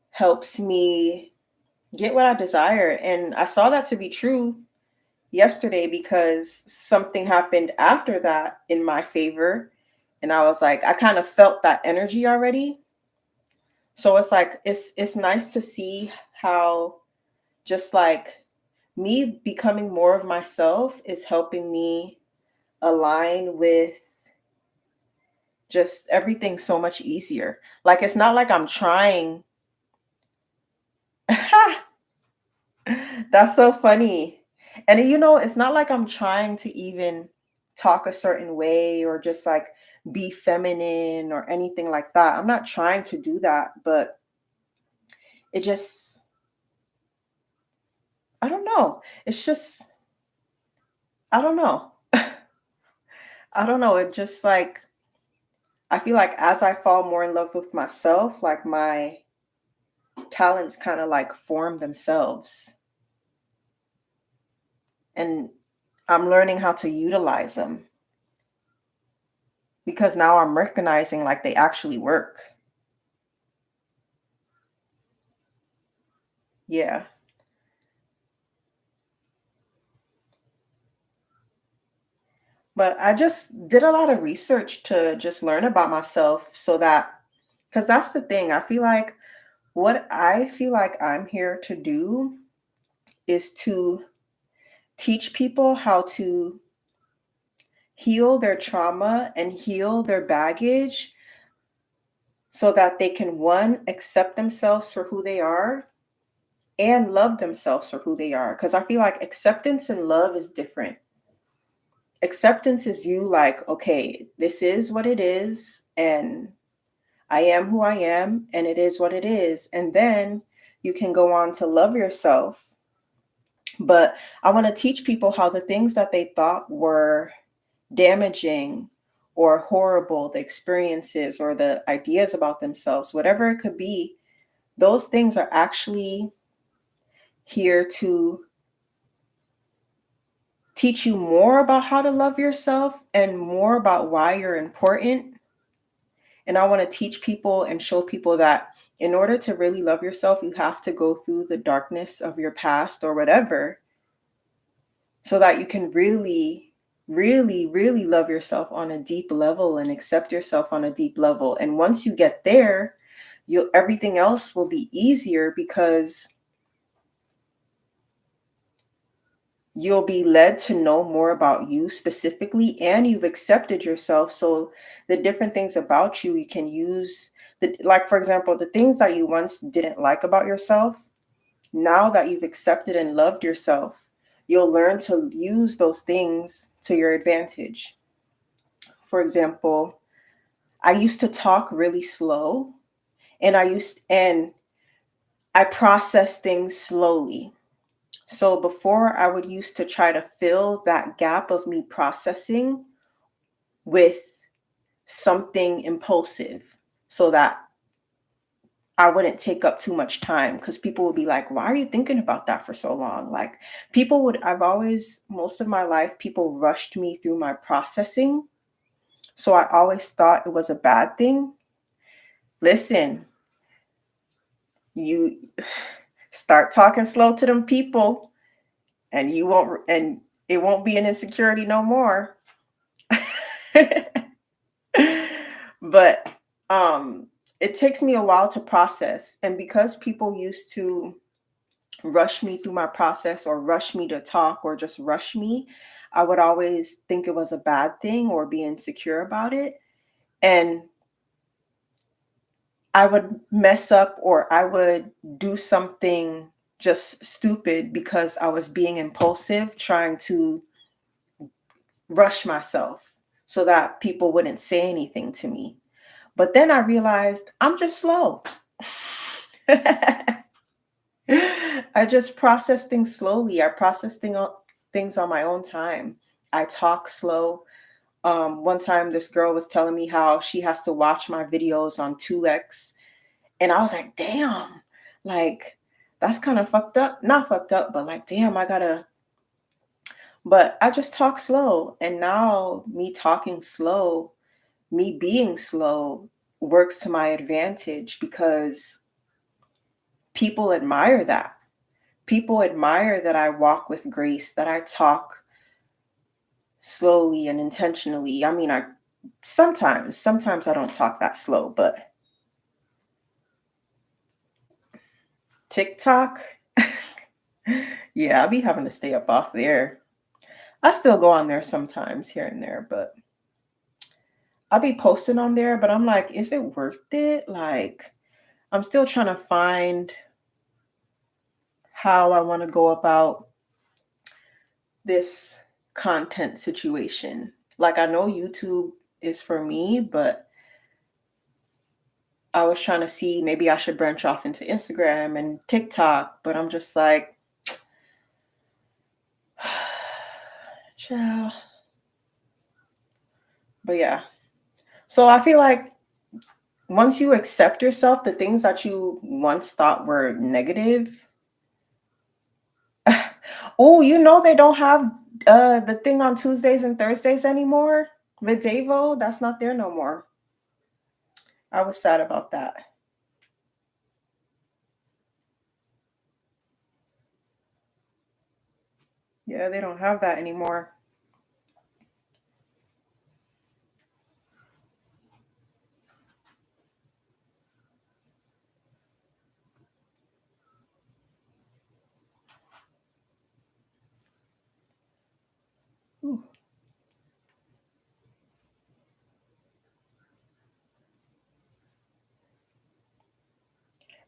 helps me get what I desire. And I saw that to be true yesterday because something happened after that in my favor. And I was like, I kind of felt that energy already. So it's like it's nice to see how just like me becoming more of myself is helping me align with just everything so much easier. Like, it's not like I'm trying. That's so funny. And it's not like I'm trying to even talk a certain way or just like be feminine or anything like that. I'm not trying to do that, but it just, I don't know. It's just, I don't know. I don't know. It just like, I feel like as I fall more in love with myself, like my talents kind of like form themselves. And I'm learning how to utilize them because now I'm recognizing like they actually work. Yeah. But I just did a lot of research to just learn about myself so that, because that's the thing. I feel like what I feel like I'm here to do is to teach people how to heal their trauma and heal their baggage so that they can, one, accept themselves for who they are and love themselves for who they are. Because I feel like acceptance and love is different. Acceptance is you like, okay, this is what it is, and I am who I am, and it is what it is. And then you can go on to love yourself. But I want to teach people how the things that they thought were damaging or horrible, the experiences or the ideas about themselves, whatever it could be, those things are actually here to teach you more about how to love yourself and more about why you're important. And I want to teach people and show people that in order to really love yourself, you have to go through the darkness of your past or whatever so that you can really, really, really love yourself on a deep level and accept yourself on a deep level. And once you get there, you'll everything else will be easier because you'll be led to know more about you specifically and you've accepted yourself. So the different things about you can use like for example, the things that you once didn't like about yourself, now that you've accepted and loved yourself, you'll learn to use those things to your advantage. For example, I used to talk really slow and I process things slowly. So before I would used to try to fill that gap of me processing with something impulsive so that I wouldn't take up too much time because people would be like, why are you thinking about that for so long? Like I've always, most of my life, people rushed me through my processing. So I always thought it was a bad thing. Listen, you start talking slow to them people and it won't be an insecurity no more. But it takes me a while to process. And because people used to rush me through my process or rush me to talk or just rush me, I would always think it was a bad thing or be insecure about it. And I would mess up or I would do something just stupid because I was being impulsive, trying to rush myself so that people wouldn't say anything to me. But then I realized I'm just slow. I just process things slowly. I process things on my own time. I talk slow. One time, this girl was telling me how she has to watch my videos on 2x. And I was like, damn, like, that's kind of fucked up. Not fucked up, but like, damn, but I just talk slow. And now, me talking slow, me being slow works to my advantage because people admire that. People admire that I walk with grace, that I talk slowly and intentionally. I mean, I sometimes I don't talk that slow, but TikTok, yeah, I'll be having to stay up off there. I still go on there sometimes here and there, but I'll be posting on there, but I'm like, is it worth it? Like, I'm still trying to find how I want to go about this content situation. Like, I know YouTube is for me, but I was trying to see maybe I should branch off into Instagram and TikTok, but I'm just like, child. But yeah. So I feel like once you accept yourself, the things that you once thought were negative. Oh, they don't have the thing on Tuesdays and Thursdays anymore. Videvo, that's not there no more. I was sad about that. Yeah, they don't have that anymore. Ooh.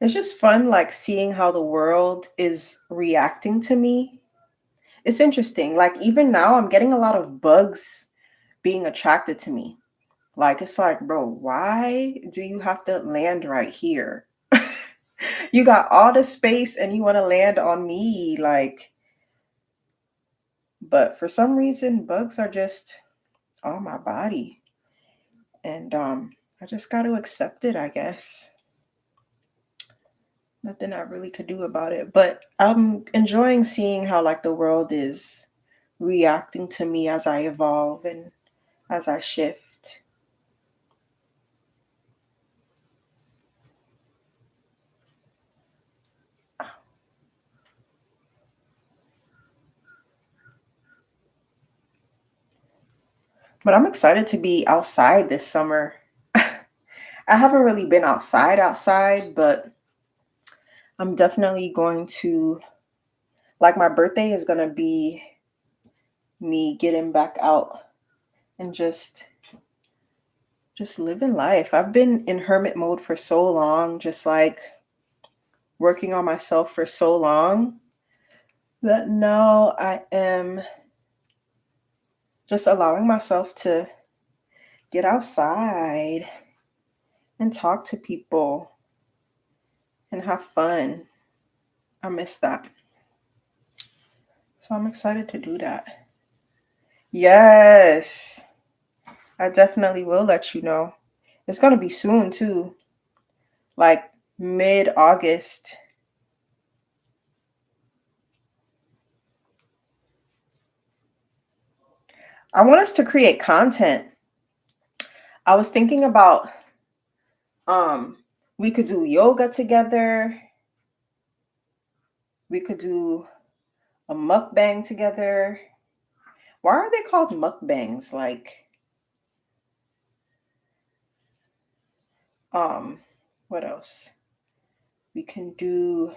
It's just fun, like seeing how the world is reacting to me. It's interesting. Like, even now, I'm getting a lot of bugs being attracted to me. Like, it's like, bro, why do you have to land right here? You got all the space and you want to land on me. Like, but for some reason, bugs are just on my body. And I just got to accept it, I guess. Nothing I really could do about it. But I'm enjoying seeing how, like, the world is reacting to me as I evolve and as I shift. But I'm excited to be outside this summer. I haven't really been outside, but I'm definitely going to, like, my birthday is going to be me getting back out and just living life. I've been in hermit mode for so long, just like working on myself for so long, that now I am just allowing myself to get outside and talk to people and have fun. I miss that. So I'm excited to do that. Yes, I definitely will let you know. It's going to be soon too, like mid-August. I want us to create content. I was thinking about um we could do yoga together. We could do a mukbang together. Why are they called mukbangs? Like, um, what else? We can do,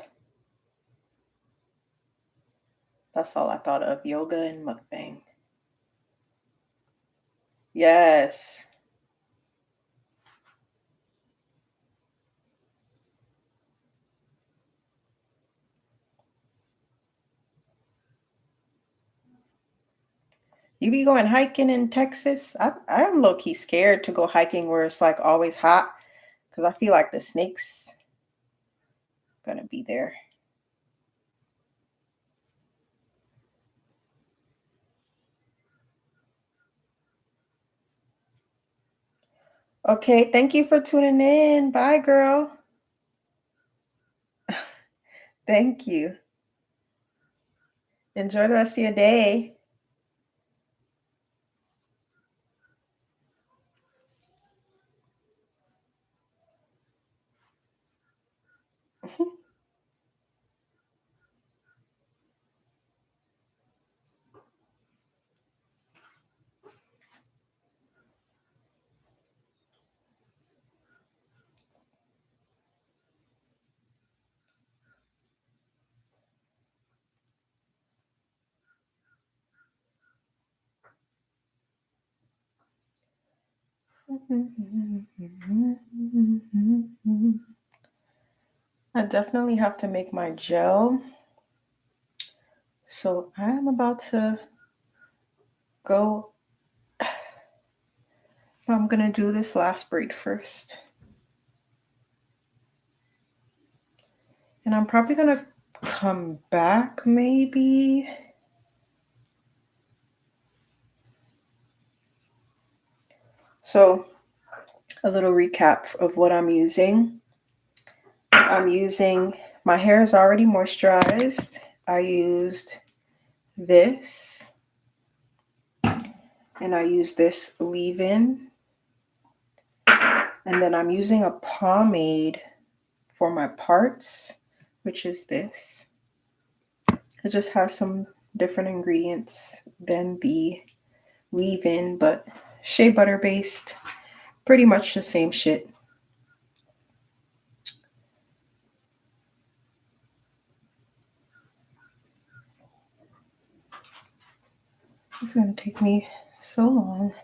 that's all I thought of, yoga and mukbang. Yes. You be going hiking in Texas? I'm low key scared to go hiking where it's like always hot because I feel like the snakes gonna be there. Okay, thank you for tuning in. Bye, girl. Thank you. Enjoy the rest of your day. I definitely have to make my gel. So I'm about to go. I'm gonna do this last braid first. And I'm probably gonna come back maybe. So a little recap of what I'm using. I'm using, my hair is already moisturized. I used this, and I used this leave-in. And then I'm using a pomade for my parts, which is this. It just has some different ingredients than the leave-in, but shea butter based, pretty much the same shit. It's gonna take me so long.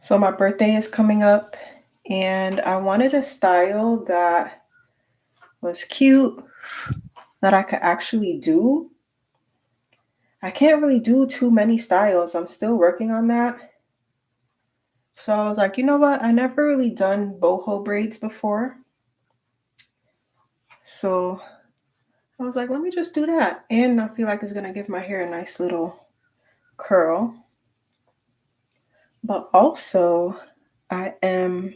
So my birthday is coming up, and I wanted a style that was cute, that I could actually do. I can't really do too many styles. I'm still working on that. So I was like, you know what? I never really done boho braids before. So I was like, let me just do that. And I feel like it's gonna give my hair a nice little curl. But also, I am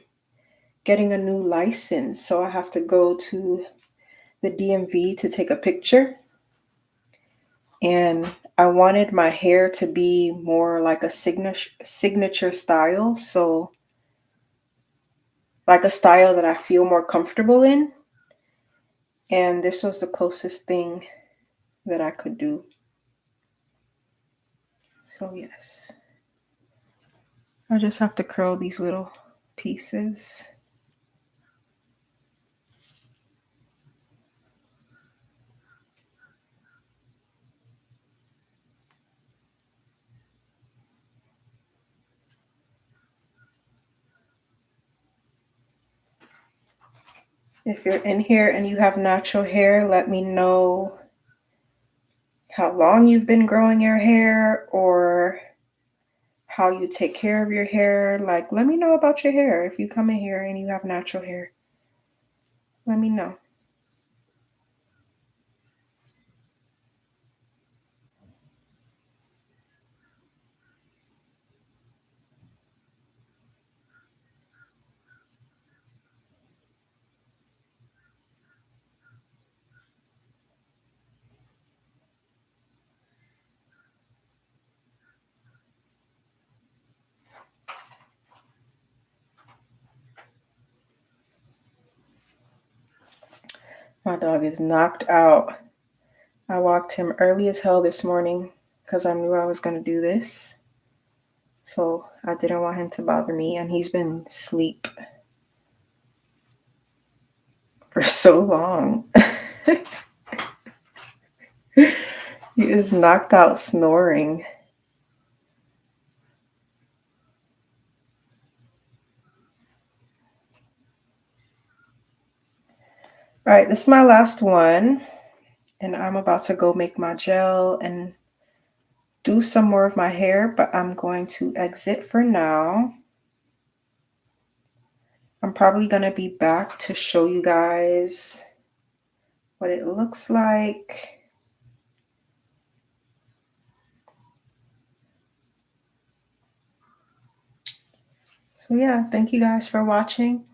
getting a new license. So I have to go to the DMV to take a picture. And I wanted my hair to be more like a signature style. So, like a style that I feel more comfortable in. And this was the closest thing that I could do. So yes, I just have to curl these little pieces. If you're in here and you have natural hair, let me know how long you've been growing your hair or how you take care of your hair. Like, let me know about your hair. If you come in here and you have natural hair, let me know. My dog is knocked out. I walked him early as hell this morning because I knew I was going to do this. So I didn't want him to bother me, and he's been asleep for so long. He is knocked out snoring. All right, this is my last one, and I'm about to go make my gel and do some more of my hair, but I'm going to exit for now. I'm probably going to be back to show you guys what it looks like. So yeah, thank you guys for watching.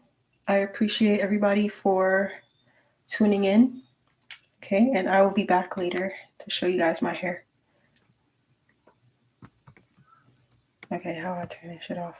I appreciate everybody for tuning in. Okay, and I will be back later to show you guys my hair. Okay, how do I turn this shit off?